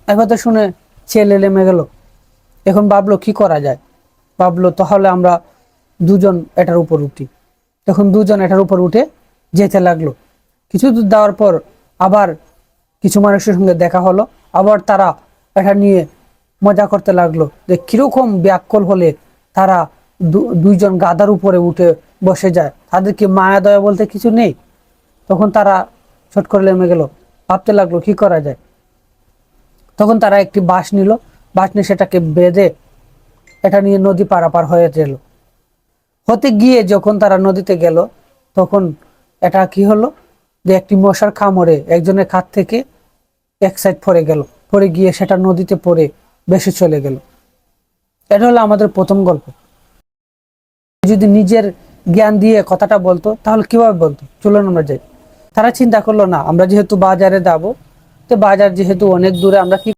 এই কথা শুনে ছেলে নেমে গেল। এখন ভাবলো কি করা যায়, ভাবলো তাহলে আমরা দুজন এটার উপর উঠি। তখন দুজন এটার উপর উঠে যেতে লাগলো। কিছু দূর যাওয়ার পর আবার কিছু মানুষের সঙ্গে দেখা হলো। আবার তারা এটা নিয়ে মজা করতে লাগলো যে কিরকম ব্যাককল হলে তারা দুইজন গাধার উপরে উঠে বসে যায়, তাদের কি মায়া দয়া বলতে কিছু নেই। তখন তারা ছট করে নেমে গেল, ভাবতে লাগলো কি করা যায়। তখন তারা একটি বাঁশ নিল, বাঁশ নিয়ে সেটাকে বেঁধে এটা নিয়ে নদী পারাপার হয়ে গেল। হতে গিয়ে যখন তারা নদীতে গেল, তখন এটা কি হলো যে একটি মশার কামড়ে একজনের কাছ থেকে এক সাইড পড়ে গেল, পড়ে গিয়ে সেটা নদীতে পড়ে ভেসে চলে গেল। এটা হলো আমাদের প্রথম গল্প। যদি নিজের জ্ঞান দিয়ে কথাটা বলতো তাহলে কিভাবে বলতো, চলুন আমরা যাই। তারা চিন্তা করলো না, আমরা যেহেতু বাজারে যাবো, তো বাজার যেহেতু অনেক দূরে, আমরা কি